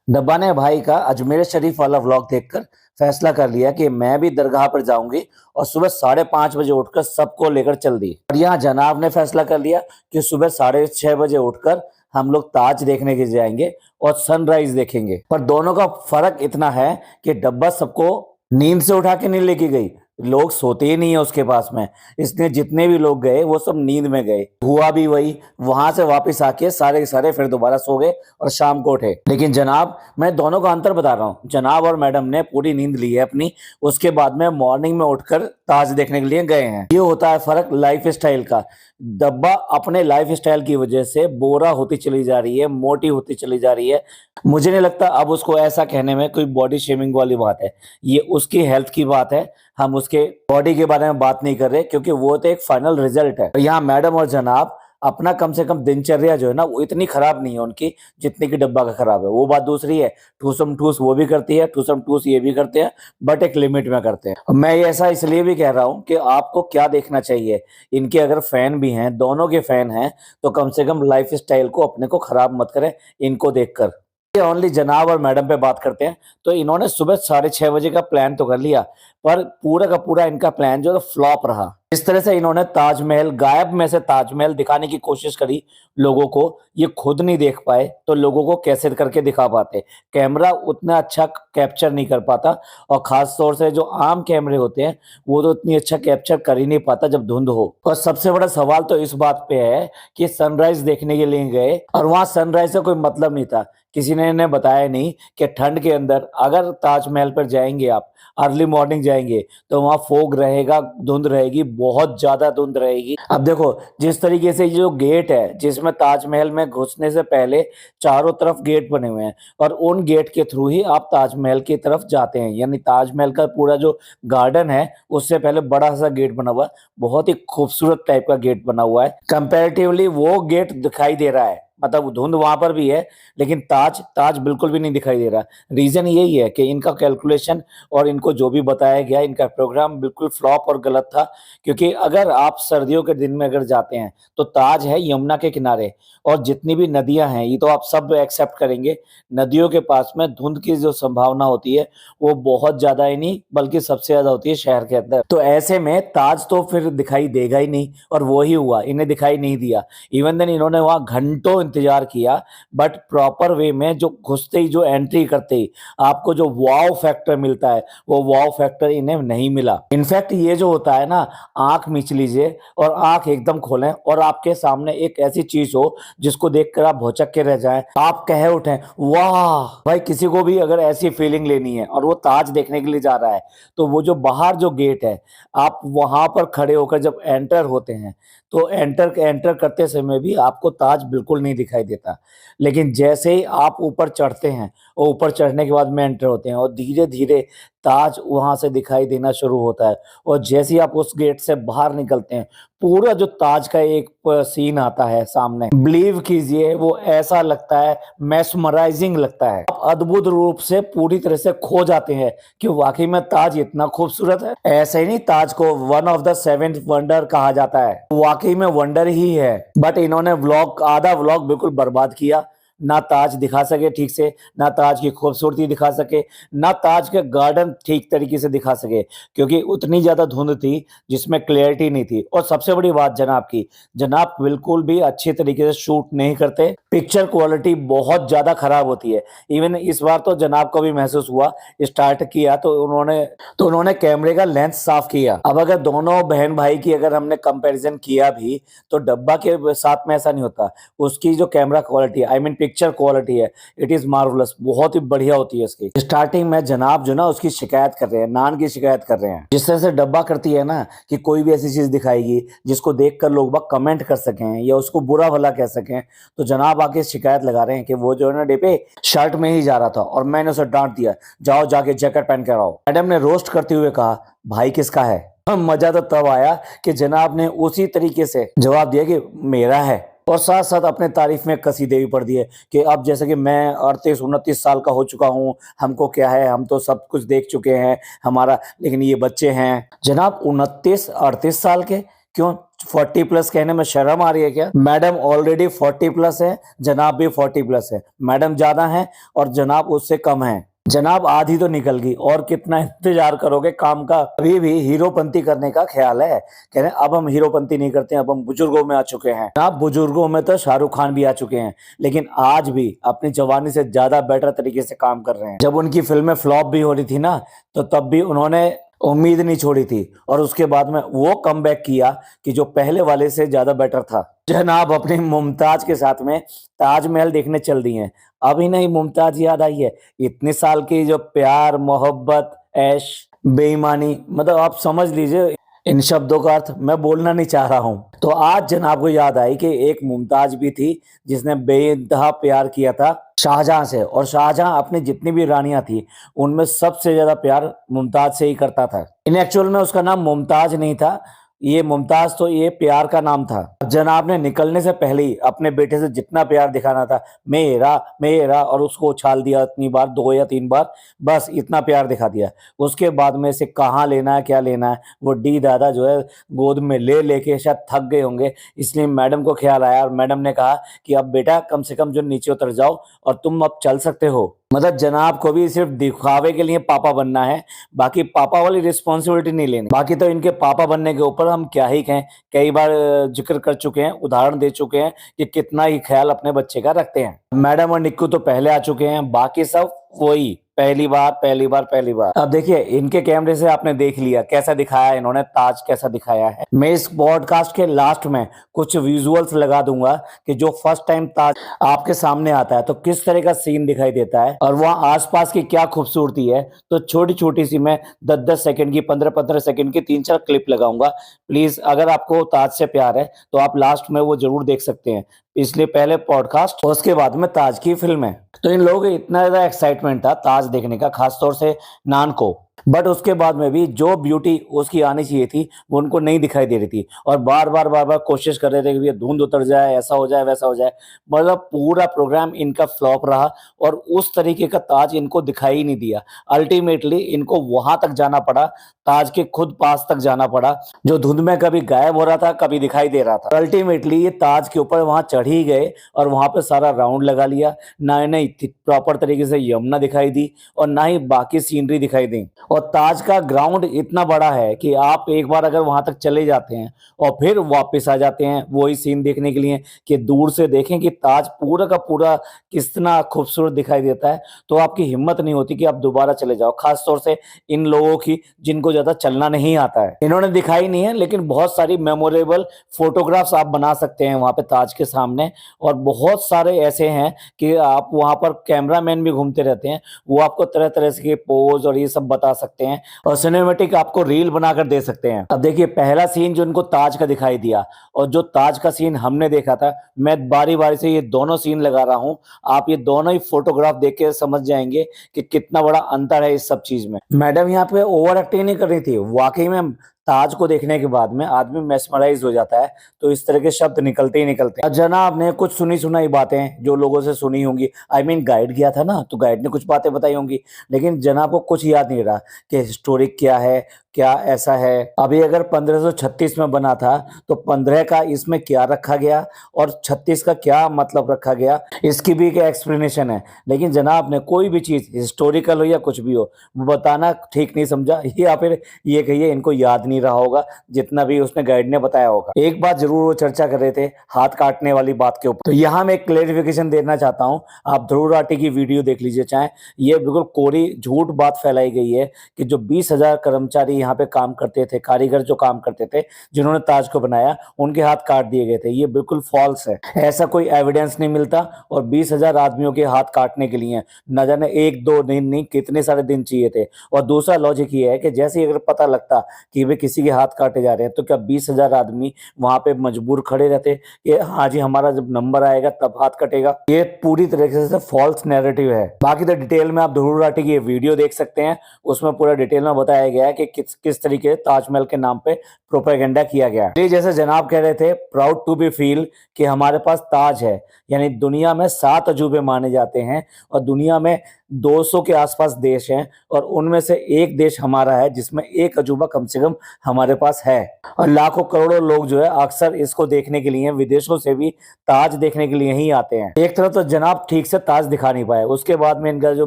डब्बा ने भाई का अजमेर शरीफ वाला व्लॉग देखकर फैसला कर लिया कि मैं भी दरगाह पर जाऊंगी और सुबह 5:30 बजे उठकर सबको लेकर चल दी। और यहाँ जनाब ने फैसला कर लिया कि सुबह 6:30 बजे उठकर हम लोग ताज देखने के जाएंगे और सनराइज देखेंगे। पर दोनों का फर्क इतना है कि डब्बा सबको नींद से उठा के नहीं लेके गई, लोग सोते ही नहीं है उसके पास में, इसलिए जितने भी लोग गए वो सब नींद में गए। हुआ भी वही, वहां से वापस आके सारे के सारे फिर दोबारा सो गए और शाम को उठे। लेकिन जनाब, मैं दोनों का अंतर बता रहा हूँ। जनाब और मैडम ने पूरी नींद ली है अपनी, उसके बाद में मॉर्निंग में उठकर ताज देखने के लिए गए हैं। ये होता है फर्क लाइफ स्टाइल का। डब्बा अपने लाइफ स्टाइल की वजह से बोरा होती चली जा रही है, मोटी होती चली जा रही है। मुझे नहीं लगता अब उसको ऐसा कहने में कोई बॉडी शेमिंग वाली बात है, ये उसकी हेल्थ की बात है। हम उसके बॉडी के बारे में बात नहीं कर रहे, क्योंकि वो तो एक फाइनल रिजल्ट है। यहाँ मैडम और जनाब अपना कम से कम दिनचर्या जो है ना, वो इतनी खराब नहीं है उनकी जितनी की डब्बा का खराब है। वो बात दूसरी है, ठूसम ठूस वो भी करती है, ठूसम ठूस ये भी करते हैं, बट एक लिमिट में करते हैं। मैं ये ऐसा इसलिए भी कह रहा हूँ कि आपको क्या देखना चाहिए। इनके अगर फैन भी हैं, दोनों के फैन हैं, तो कम से कम लाइफ स्टाइल को अपने को खराब मत करें इनको देखकर। ओनली जनाब और मैडम पे बात करते हैं। तो इन्होंने सुबह 6:30 बजे का प्लान तो कर लिया, पर पूरा का पूरा इनका प्लान जो है फ्लॉप रहा। इस तरह से इन्होंने ताजमहल, गायब में से ताजमहल दिखाने की कोशिश करी लोगों को, ये खुद नहीं देख पाए तो लोगों को कैसे करके दिखा पाते। कैमरा उतना अच्छा कैप्चर नहीं कर पाता, और खास तौर से जो आम कैमरे होते हैं वो तो इतनी अच्छा कैप्चर कर ही नहीं पाता जब धुंध हो। और सबसे बड़ा सवाल तो इस बात पे है कि सनराइज देखने के लिए गए और वहां सनराइज से कोई मतलब नहीं था। किसी ने इन्हें बताया नहीं कि ठंड के अंदर अगर ताजमहल पर जाएंगे, आप अर्ली मॉर्निंग जाएंगे, तो वहां फोग रहेगा, धुंध रहेगी, बहुत ज्यादा धुंध रहेगी। अब देखो, जिस तरीके से ये जो गेट है जिसमें ताजमहल में घुसने से पहले चारों तरफ गेट बने हुए हैं, और उन गेट के थ्रू ही आप ताजमहल की तरफ जाते हैं। यानी ताजमहल का पूरा जो गार्डन है उससे पहले बड़ा सा गेट बना हुआ है, बहुत ही खूबसूरत टाइप का गेट बना हुआ है। कंपैरेटिवली वो गेट दिखाई दे रहा है, मतलब धुंध वहां पर भी है, लेकिन ताज ताज बिल्कुल भी नहीं दिखाई दे रहा। रीजन यही है कि इनका कैलकुलेशन और इनको जो भी बताया गया, इनका प्रोग्राम बिल्कुल फ्लॉप और गलत था। क्योंकि अगर आप सर्दियों के दिन में अगर जाते हैं तो ताज है यमुना के किनारे, और जितनी भी नदियां हैं, ये तो आप सब एक्सेप्ट करेंगे, नदियों के पास में धुंध की जो संभावना होती है वो बहुत ज्यादा ही नहीं बल्कि सबसे ज्यादा होती है शहर के अंदर। तो ऐसे में ताज तो फिर दिखाई देगा ही नहीं, और वो ही हुआ, इन्हें दिखाई नहीं दिया। इवन देन इन्होंने वहां घंटों इंतजार किया, बट प्रॉपर वे में जो घुसते ही, जो एंट्री करते ही आपको जो वाव फैक्टर मिलता है, वो वाव फैक्टर इन्हें नहीं मिला। इनफैक्ट ये जो होता है ना, आंख मीच लीजिए और आंख एकदम खोलें और आपके सामने एक ऐसी चीज हो जिसको देखकर आप भौचक के रह जाएं, आप कह उठें वाह। भाई, किसी को भी अगर ऐसी फीलिंग लेनी है और वो ताज देखने के लिए जा रहा है, तो वो जो बाहर जो गेट है, आप वहां पर खड़े होकर जब एंटर होते हैं, तो एंटर करते समय भी आपको ताज बिल्कुल नहीं दिखाई देता। लेकिन जैसे ही आप ऊपर चढ़ते हैं और ऊपर चढ़ने के बाद में एंटर होते हैं, और धीरे धीरे ताज वहां से दिखाई देना शुरू होता है। और जैसे ही आप उस गेट से बाहर निकलते हैं, पूरा जो ताज का एक सीन आता है सामने, बिलीव कीजिए वो ऐसा लगता है, मेस्मराइजिंग लगता है। आप अद्भुत रूप से पूरी तरह से खो जाते हैं कि वाकई में ताज इतना खूबसूरत है। ऐसे ही नहीं, ताज को one of the seventh wonder कहा जाता है, वाकई में वंडर ही है। बट इन्होंने व्लॉग, आधा व्लॉग बिल्कुल बर्बाद किया। ना ताज दिखा सके ठीक से, ना ताज की खूबसूरती दिखा सके, ना ताज के गार्डन ठीक तरीके से दिखा सके, क्योंकि उतनी ज्यादा धुंध थी जिसमें क्लैरिटी नहीं थी। और सबसे बड़ी बात जनाब की, जनाब बिल्कुल भी अच्छी तरीके से शूट नहीं करते, पिक्चर क्वालिटी बहुत ज्यादा खराब होती है। इवन इस बार तो जनाब को भी महसूस हुआ, स्टार्ट किया तो उन्होंने कैमरे का लेंस साफ किया। अब अगर दोनों बहन भाई की अगर हमने कंपैरिजन किया भी, तो डब्बा के साथ में ऐसा नहीं होता। उसकी जो camera quality, I mean picture quality है, इट इज मार्वलस, बहुत ही बढ़िया होती है इसकी। स्टार्टिंग में जनाब जो ना उसकी शिकायत कर रहे हैं, नान की शिकायत कर रहे हैं। जिस तरह से डब्बा करती है ना कि कोई भी ऐसी चीज दिखाएगी जिसको देखकर लोग बाग कमेंट कर सकें या उसको बुरा भला कह सकें, तो जनाब आके शिकायत लगा रहे हैं कि वो जो है ना डे पे शर्ट में ही जा रहा था और मैंने उसे डांट दिया, जाओ जाके जैकेट पहन कर आओ। मैडम ने रोस्ट करते हुए कहा, भाई किसका है? मजा तो तब आया कि जनाब ने उसी तरीके से जवाब दिया कि मेरा है, और साथ साथ अपने तारीफ में कसीदे भी पढ़ दिए कि अब जैसे कि मैं 38-29 साल का हो चुका हूँ, हमको क्या है, हम तो सब कुछ देख चुके हैं हमारा, लेकिन ये बच्चे हैं। जनाब 29-38 साल के, क्यों 40+ कहने में शर्म आ रही है क्या? मैडम ऑलरेडी 40+ है, जनाब भी 40+ है। मैडम ज्यादा है और जनाब उससे कम है। जनाब आधी तो निकल गई, और कितना इंतजार करोगे काम का? अभी भी हीरोपंती करने का ख्याल है। कह रहे हैं अब हम हीरोपंती नहीं करते हैं, अब हम बुजुर्गों में आ चुके हैं। जनाब बुजुर्गों में तो शाहरुख खान भी आ चुके हैं, लेकिन आज भी अपनी जवानी से ज्यादा बेटर तरीके से काम कर रहे हैं। जब उनकी फिल्में फ्लॉप भी हो रही थी ना, तो तब भी उन्होंने उम्मीद नहीं छोड़ी थी, और उसके बाद में वो कमबैक किया कि जो पहले वाले से ज्यादा बेटर था। जनाब अपनी मुमताज के साथ में ताजमहल देखने चल दी हैं। अभी नहीं मुमताज याद आई है, इतने साल की जो प्यार मोहब्बत ऐश बेईमानी, मतलब आप समझ लीजिए। इन शब्दों का अर्थ मैं बोलना नहीं चाह रहा हूँ। तो आज जनाब को याद आई कि एक मुमताज भी थी जिसने बेइंतहा प्यार किया था शाहजहां से, और शाहजहां अपनी जितनी भी रानियां थी उनमें सबसे ज्यादा प्यार मुमताज से ही करता था। इन एक्चुअल में उसका नाम मुमताज नहीं था, ये मुमताज तो ये प्यार का नाम था। जनाब ने निकलने से पहले ही अपने बेटे से जितना प्यार दिखाना था, मेरा मेरा, और उसको उछाल दिया इतनी बार, 2 या 3 बार, बस इतना प्यार दिखा दिया। उसके बाद में से कहाँ लेना है क्या लेना है, वो डी दादा जो है गोद में ले लेके शायद थक गए होंगे, इसलिए मैडम को ख्याल आया और मैडम ने कहा कि अब बेटा कम से कम जो नीचे उतर जाओ और तुम अब चल सकते हो। मतलब जनाब को भी सिर्फ दिखावे के लिए पापा बनना है, बाकी पापा वाली रिस्पॉन्सिबिलिटी नहीं लेनी। बाकी तो इनके पापा बनने के ऊपर हम क्या ही कहें, कई बार जिक्र कर चुके हैं, उदाहरण दे चुके हैं कि कितना ही ख्याल अपने बच्चे का रखते हैं। मैडम और निक्कू तो पहले आ चुके हैं, बाकी सब वही पहली बार पहली बार पहली बार। अब देखिए इनके कैमरे से आपने देख लिया कैसा दिखाया इन्होंने, ताज कैसा दिखाया है। मैं इस पॉडकास्ट के लास्ट में कुछ विजुअल्स लगा दूंगा कि जो फर्स्ट टाइम ताज आपके सामने आता है तो किस तरह का सीन दिखाई देता है और वहाँ आसपास की क्या खूबसूरती है। तो छोटी छोटी सी मैं 10-10 सेकंड की 15-15 सेकंड की 3-4 क्लिप लगाऊंगा। प्लीज अगर आपको ताज से प्यार है तो आप लास्ट में वो जरूर देख सकते हैं, इसलिए पहले पॉडकास्ट और उसके बाद में ताज की फिल्म है। तो इन लोगों को इतना ज्यादा एक्साइटमेंट था ताज देखने का, खासतौर से नान को, बट उसके बाद में भी जो ब्यूटी उसकी आनी चाहिए थी वो उनको नहीं दिखाई दे रही थी, और बार बार कोशिश कर रहे थे कि ये धुंध उतर जाए, ऐसा हो जाए वैसा हो जाए। मतलब पूरा प्रोग्राम इनका फ्लॉप रहा और उस तरीके का ताज इनको दिखाई ही नहीं दिया। अल्टीमेटली इनको वहां तक जाना पड़ा, ताज के खुद पास तक जाना पड़ा, जो धुंध में कभी गायब हो रहा था कभी दिखाई दे रहा था। अल्टीमेटली ये ताज के ऊपर वहां चढ़ ही गए और वहां पे सारा राउंड लगा लिया। ना इन्हें प्रॉपर तरीके से यमुना दिखाई दी और ना ही बाकी सीनरी दिखाई दी। और ताज का ग्राउंड इतना बड़ा है कि आप एक बार अगर वहां तक चले जाते हैं और फिर वापस आ जाते हैं वही सीन देखने के लिए कि दूर से देखें कि ताज पूरा का पूरा कितना खूबसूरत दिखाई देता है, तो आपकी हिम्मत नहीं होती कि आप दोबारा चले जाओ। खास तौर से इन लोगों की जिनको ज्यादा चलना नहीं आता है। इन्होंने दिखाई नहीं है, लेकिन बहुत सारी मेमोरेबल फोटोग्राफ्स आप बना सकते हैं वहां पे ताज के सामने, और बहुत सारे ऐसे हैं कि आप वहां पर कैमरामैन भी घूमते रहते हैं, वो आपको तरह तरह के पोज और ये सब बता सकते हैं और सिनेमेटिक आपको रील बनाकर दे सकते हैं। अब देखिए पहला सीन जो इनको ताज का दिखाई दिया और जो ताज का सीन हमने देखा था, मैं बारी बारी से ये दोनों सीन लगा रहा हूं, आप ये दोनों ही फोटोग्राफ देख के समझ जाएंगे कि कितना बड़ा अंतर है इस सब चीज में। मैडम यहाँ पे ओवर एक्टिंग नहीं कर रही थी, वाकई में ताज को देखने के बाद में आदमी मेस्मराइज हो जाता है, तो इस तरह के शब्द निकलते ही निकलते हैं। जनाब ने कुछ सुनी सुनाई बातें जो लोगों से सुनी होंगी, आई मीन गाइड किया था ना, तो गाइड ने कुछ बातें बताई होंगी, लेकिन जनाब को कुछ याद नहीं रहा कि हिस्टोरिक क्या है, क्या ऐसा है। अभी अगर 1536 में बना था तो 15 का इसमें क्या रखा गया और 36 का क्या मतलब रखा गया, इसकी भी एक एक्सप्लेनेशन है। लेकिन जनाब ने कोई भी चीज हिस्टोरिकल हो या कुछ भी हो वो बताना ठीक नहीं समझा, या फिर ये कहिए इनको याद नहीं रहा होगा जितना भी उसने गाइड ने बताया होगा। एक बात जरूर वो चर्चा कर रहे थे हाथ काटने वाली बात के ऊपर, तो यहाँ मैं एक क्लेरिफिकेशन देना चाहता हूँ। आप ध्रुव राठी की वीडियो देख लीजिए चाहे, ये बिल्कुल कोरी झूठ बात फैलाई गई है कि जो 20,000 कर्मचारी यहाँ पे काम करते थे, कारीगर जो काम करते थे जिन्होंने ताज को बनाया, उनके हाथ काट दिए गए थे। ये बिल्कुल फॉल्स है, ऐसा कोई एविडेंस नहीं मिलता। और 20,000 आदमियों के हाथ काटने के लिए न जाने 1-2 दिन नहीं कितने सारे दिन चाहिए थे। और दूसरा लॉजिक ये है कि जैसे अगर पता लगता कि वे किसी के हाथ काटे जा रहे हैं तो क्या 20,000 आदमी वहां पे मजबूर खड़े रहते कि हाँ जी हमारा जब नंबर आएगा तब हाथ कटेगा? ये पूरी तरीके से फॉल्स नैरेटिव है। बाकी तो डिटेल में आप ध्रुव राठी की वीडियो देख सकते हैं, उसमें पूरा डिटेल में बताया गया है कि किस तरीके ताजमहल के नाम पे प्रोपेगेंडा किया गया। ये जैसे जनाब कह रहे थे प्राउड टू बी फील कि हमारे पास ताज है, यानी दुनिया में 7 अजूबे माने जाते हैं और दुनिया में 200 के आसपास देश हैं और उनमें से एक देश हमारा है जिसमें एक अजूबा कम से कम हमारे पास है। और लाखों करोड़ों लोग जो है अक्सर इसको देखने के लिए विदेशों से भी ताज देखने के लिए ही आते हैं। एक तरफ तो जनाब ठीक से ताज दिखा नहीं पाए, उसके बाद में इनका जो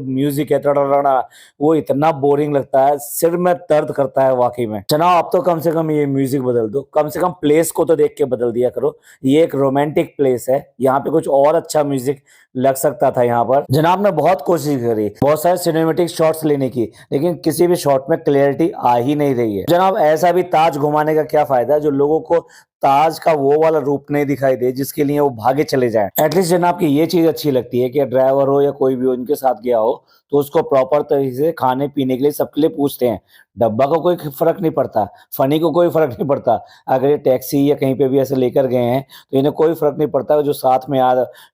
म्यूजिक है तड़ाड़ा वो इतना बोरिंग लगता है, सिर में दर्द करता है वाकई में। जनाब आप तो कम से कम ये म्यूजिक बदल दो, कम से कम प्लेस को तो देख के बदल दिया करो। ये एक रोमांटिक प्लेस है, यहाँ पे कुछ और अच्छा म्यूजिक लग सकता था। यहाँ पर जनाब ने बहुत कोशिश करी, बहुत सारे सिनेमेटिक शॉट्स लेने की, लेकिन किसी भी शॉट में क्लियरिटी आ ही नहीं रही है। जनाब ऐसा भी ताज घुमाने का क्या फायदा जो लोगों को ताज का वो वाला रूप नहीं दिखाई दे जिसके लिए वो भागे चले जाएं। एटलीस्ट जनाब की ये चीज अच्छी लगती है कि ड्राइवर हो या कोई भी हो इनके साथ गया हो तो उसको प्रॉपर तरीके से खाने पीने के लिए सबके लिए पूछते हैं। डब्बा को कोई फर्क नहीं पड़ता, फनी को कोई फर्क नहीं पड़ता, अगर ये टैक्सी या कहीं पे भी ऐसे लेकर गए हैं तो इन्हें कोई फर्क नहीं पड़ता जो साथ में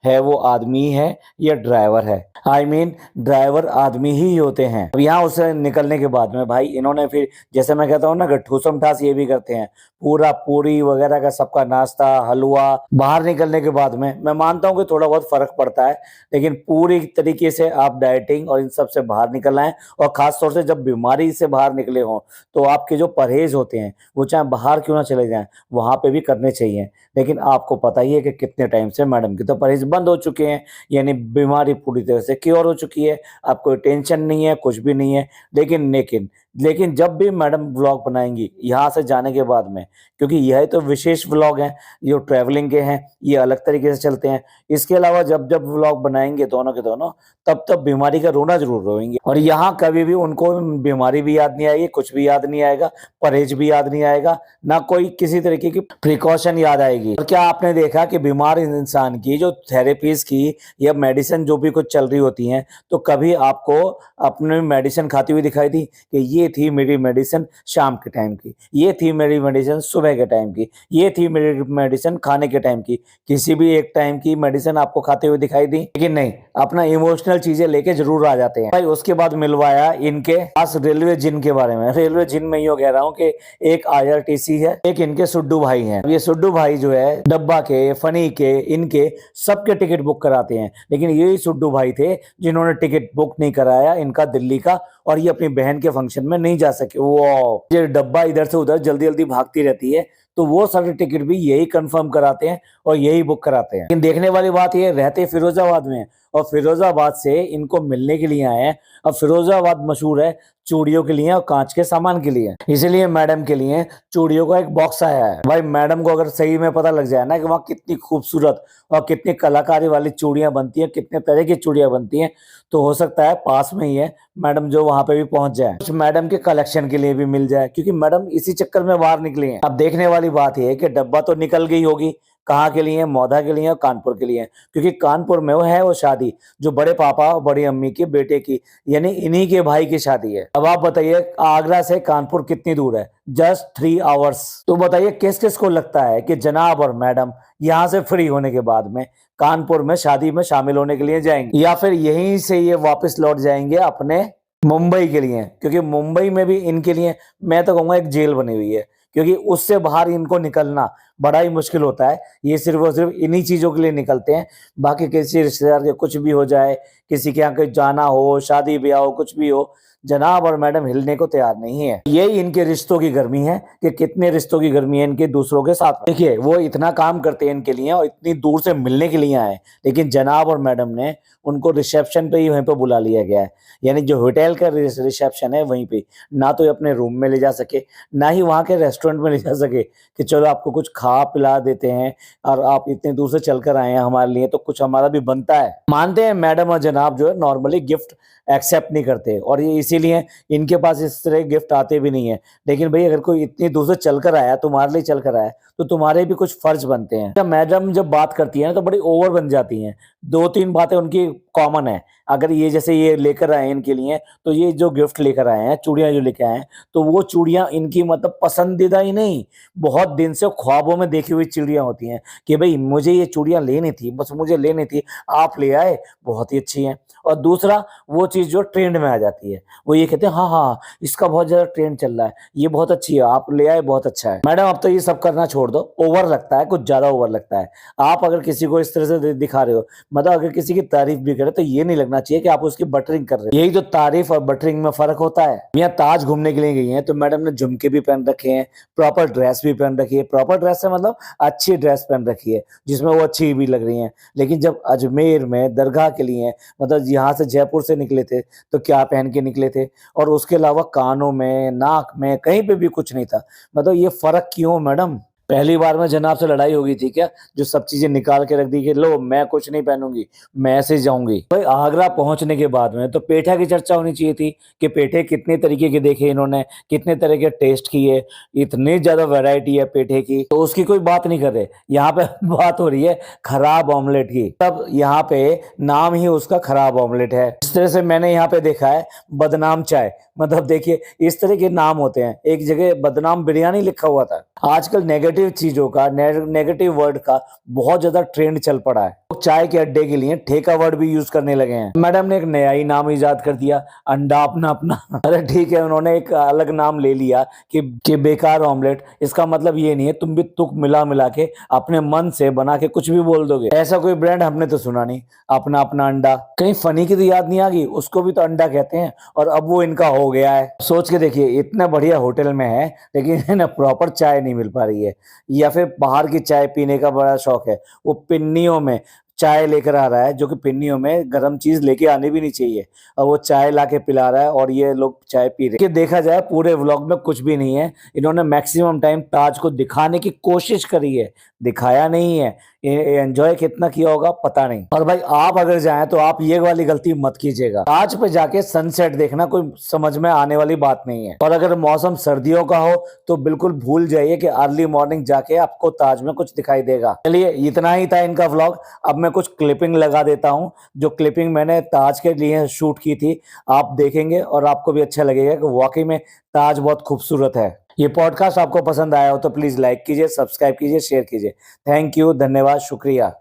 है वो आदमी है या ड्राइवर है। आई मीन ड्राइवर आदमी ही होते हैं। अब यहाँ उसे निकलने के बाद में भाई इन्होंने फिर जैसे मैं कहता हूँ ना ठूसम ठास ये भी करते हैं, पूरा पूरी वगैरह का सबका नाश्ता हलवा। बाहर निकलने के बाद में मैं मानता हूँ कि थोड़ा बहुत फर्क पड़ता है, लेकिन पूरी तरीके से आप डाइटिंग और इन सब से बाहर निकलना है। और खास तौर से जब बीमारी से बाहर निकले हों तो आपके जो परहेज होते हैं वो चाहे बाहर क्यों ना चले जाएं वहां पे भी करने चाहिए। लेकिन आपको पता ही है कि कितने टाइम से मैडम के तो परहेज बंद हो चुके हैं, यानी बीमारी पूरी तरह से क्योर हो चुकी है, आप कोई टेंशन नहीं है, कुछ भी नहीं है। लेकिन जब भी मैडम व्लॉग बनाएंगी यहाँ से जाने के बाद में, क्योंकि यह तो विशेष व्लॉग हैं, ये ट्रैवलिंग के हैं, ये अलग तरीके से चलते हैं। इसके अलावा जब जब व्लॉग बनाएंगे दोनों के दोनों तब तब बीमारी का रोना जरूर रोएंगे। और यहाँ कभी भी उनको बीमारी भी याद नहीं आएगी, कुछ भी याद नहीं आएगा, परहेज भी याद नहीं आएगा, ना कोई किसी तरीके की प्रिकॉशन याद आएगी। और क्या आपने देखा कि बीमार इंसान की जो थेरेपीज की या मेडिसिन जो भी कुछ चल रही होती हैं तो कभी आपको अपने मेडिसिन खाती हुई दिखाई दी कि ये थी मेरी मेडिसिन शाम के टाइम की, ये थी मेरी मेडिसिन सुबह के टाइम की, ये थी मेरी मेडिसिन खाने के टाइम की? किसी भी एक टाइम की मेडिसिन आपको खाते हुए दिखाई दी? लेकिन नहीं, अपना इमोशनल चीजें लेके जरूर आ जाते हैं। भाई उसके बाद मिलवाया इनके पास रेलवे जिन के बारे में। रेलवे जिन में यो कह रहा हूँ कि एक IRTC है, एक इनके सुड्डू भाई हैं। ये सुड्डू भाई जो है डब्बा के, फनी के, इनके सबके टिकट बुक कराते हैं, लेकिन यही सुड्डू भाई थे जिन्होंने टिकट बुक नहीं कराया इनका दिल्ली का, और ये अपनी बहन के फंक्शन में नहीं जा सके। वो ये डब्बा इधर से उधर जल्दी जल्दी भागती रहती है तो वो सारे टिकट भी यही कंफर्म कराते हैं और यही बुक कराते हैं। लेकिन देखने वाली बात ये, रहते फिरोजाबाद में और फिरोजाबाद से इनको मिलने के लिए आए हैं। अब फिरोजाबाद मशहूर है चूड़ियों के लिए और कांच के सामान के लिए, इसीलिए मैडम के लिए चूड़ियों का एक बॉक्स आया है। भाई मैडम को अगर सही में पता लग जाए ना कि वहाँ कितनी खूबसूरत और कितनी कलाकारी वाली चूड़ियां बनती हैं, कितने तरह की चूड़ियां बनती हैं, तो हो सकता है पास में ही है मैडम जो वहां पे भी पहुंच जाए, कुछ मैडम के कलेक्शन के लिए भी मिल जाए, क्योंकि मैडम इसी चक्कर में बाहर निकली हैं। अब देखने वाली बात यह है कि डब्बा तो निकल गई होगी, कहाँ के लिए? मौधा के लिए और कानपुर के लिए, क्योंकि कानपुर में वो शादी जो बड़े पापा और बड़ी अम्मी के बेटे की, यानी इन्हीं के भाई की शादी है। अब आप बताइए आगरा से कानपुर कितनी दूर है? Just 3 hours. तो बताइए किस किस को लगता है कि जनाब और मैडम यहाँ से फ्री होने के बाद में कानपुर में शादी में शामिल होने के लिए जाएंगे, या फिर यहीं से ये वापस लौट जाएंगे अपने मुंबई के लिए? क्योंकि मुंबई में भी इनके लिए मैं तो कहूँगा एक जेल बनी हुई है, क्योंकि उससे बाहर इनको निकलना बड़ा ही मुश्किल होता है। ये सिर्फ और सिर्फ इन्हीं चीजों के लिए निकलते हैं, बाकी किसी रिश्तेदार के कुछ भी हो जाए, किसी के यहाँ कहीं जाना हो, शादी ब्याह हो, कुछ भी हो, जनाब और मैडम हिलने को तैयार नहीं है। यही इनके रिश्तों की गर्मी है कि कितने रिश्तों की गर्मी है इनके दूसरों के साथ। देखिए वो इतना काम करते हैं इनके लिए और इतनी दूर से मिलने के लिए आए, लेकिन जनाब और मैडम ने उनको रिसेप्शन पे ही वहीं पे बुला लिया गया है, यानी जो होटल का रिसेप्शन है वहीं पे। ना तो अपने रूम में ले जा सके, ना ही वहाँ के रेस्टोरेंट में ले जा सके कि चलो आपको कुछ खा पिला देते हैं और आप इतने दूर से चलकर आए हैं हमारे लिए तो कुछ हमारा भी बनता है। मानते हैं मैडम और जनाब जो है नॉर्मली गिफ्ट एक्सेप्ट नहीं करते और ये इसीलिए इनके पास इस तरह गिफ्ट आते भी नहीं है। लेकिन भाई अगर कोई इतनी दूर से चलकर आया, तुम्हारे लिए चलकर आया, तो तुम्हारे भी कुछ फर्ज बनते हैं। जब मैडम जब बात करती है ना तो बड़ी ओवर बन जाती हैं। 2-3 बातें उनकी कॉमन है। अगर ये जैसे ये लेकर आए इनके लिए, तो ये जो गिफ्ट लेकर आए हैं, चूड़ियां जो लेकर आए हैं, तो वो चूड़ियां इनकी मतलब पसंदीदा ही नहीं, बहुत दिन से ख्वाबों में देखी हुई चूड़ियां होती हैं कि भाई मुझे ये चूड़ियां लेनी थी, बस मुझे लेनी थी, आप ले आए, बहुत ही अच्छी हैं। और दूसरा वो चीज़ जो ट्रेंड में आ जाती है, वो ये कहते हैं हाँ, हाँ, इसका बहुत ज़्यादा ट्रेंड चल रहा है, ये बहुत अच्छी है, आप ले आए बहुत अच्छा है। मैडम अब तो ये सब करना छोड़ दो, ओवर लगता है, कुछ ज़्यादा ओवर लगता है। आप अगर किसी को इस तरह से दिखा रहे हो, मतलब अगर किसी की तारीफ भी करें तो ये नहीं लगना चाहिए कि आप उसकी बटरिंग कर रहे हो। यही तो तारीफ और बटरिंग में फर्क होता है। यहाँ ताज घूमने के लिए गई हैं तो मैडम ने झुमके भी पहन रखे हैं, प्रॉपर ड्रेस भी पहन रखी है। प्रॉपर ड्रेस से मतलब अच्छी ड्रेस पहन रखी है जिसमें वो अच्छी भी लग रही हैं। लेकिन जब अजमेर में दरगाह के लिए मतलब यहाँ से जयपुर से निकले थे तो क्या पहन के निकले थे, और उसके अलावा कानों में, नाक में, कहीं पे भी कुछ नहीं था। मतलब ये फर्क क्यों मैडम? पहली बार में जनाब से लड़ाई हो गई थी क्या, जो सब चीजें निकाल के रख दी कि लो मैं कुछ नहीं पहनूंगी, मैं ऐसे जाऊंगी? भाई आगरा पहुंचने के बाद में तो पेठा की चर्चा होनी चाहिए थी कि पेठे कितने तरीके के देखे इन्होंने, कितने तरह के टेस्ट किए, इतनी ज्यादा वैरायटी है पेठे की, तो उसकी कोई बात नहीं कर रहे। यहाँ पे बात हो रही है खराब ऑमलेट की। तब यहाँ पे नाम ही उसका खराब ऑमलेट है। इस तरह से मैंने यहाँ पे देखा है बदनाम चाय, मतलब देखिए इस तरह के नाम होते हैं। एक जगह बदनाम बिरयानी लिखा हुआ था। आजकल नेगेटिव चीजों का, नेगेटिव वर्ड का बहुत ज्यादा ट्रेंड चल पड़ा है। लोग चाय के अड्डे के लिए ठेका वर्ड भी यूज करने लगे हैं। मैडम ने एक नया ही नाम इजाद कर दिया, अंडा अपना अपना। अरे ठीक है, उन्होंने एक अलग नाम ले लिया कि बेकार ऑमलेट। इसका मतलब ये नहीं है तुम भी तुक मिला मिला के अपने मन से बना के कुछ भी बोल दोगे। ऐसा कोई ब्रांड हमने तो सुना नहीं, अपना अपना अंडा। कहीं फनी की तो याद नहीं आ गई, उसको भी तो अंडा कहते हैं और अब वो इनका हो गया है। सोच के देखिए, इतना बढ़िया होटल में है लेकिन प्रॉपर चाय नहीं मिल पा रही है। या फिर बाहर की चाय पीने का बड़ा शौक है, वो पिन्नियों में चाय लेकर आ रहा है, जो कि पिन्नियों में गर्म चीज लेके आनी भी नहीं चाहिए, और वो चाय लाके पिला रहा है और ये लोग चाय पी रहे हैं। कि देखा जाए पूरे व्लॉग में कुछ भी नहीं है। इन्होंने मैक्सिमम टाइम ताज को दिखाने की कोशिश करी है, दिखाया नहीं है। एंजॉय कितना किया होगा पता नहीं। और भाई आप अगर जाएं तो आप ये वाली गलती मत कीजिएगा, ताज पे जाके सनसेट देखना कोई समझ में आने वाली बात नहीं है। और अगर मौसम सर्दियों का हो तो बिल्कुल भूल जाइए कि अर्ली मॉर्निंग जाके आपको ताज में कुछ दिखाई देगा। चलिए इतना ही था इनका व्लॉग। अब मैं कुछ क्लिपिंग लगा देता हूँ, जो क्लिपिंग मैंने ताज के लिए शूट की थी। आप देखेंगे और आपको भी अच्छा लगेगा कि वाकई में ताज बहुत खूबसूरत है। ये पॉडकास्ट आपको पसंद आया हो तो प्लीज लाइक कीजिए, सब्सक्राइब कीजिए, शेयर कीजिए। थैंक यू, धन्यवाद, शुक्रिया।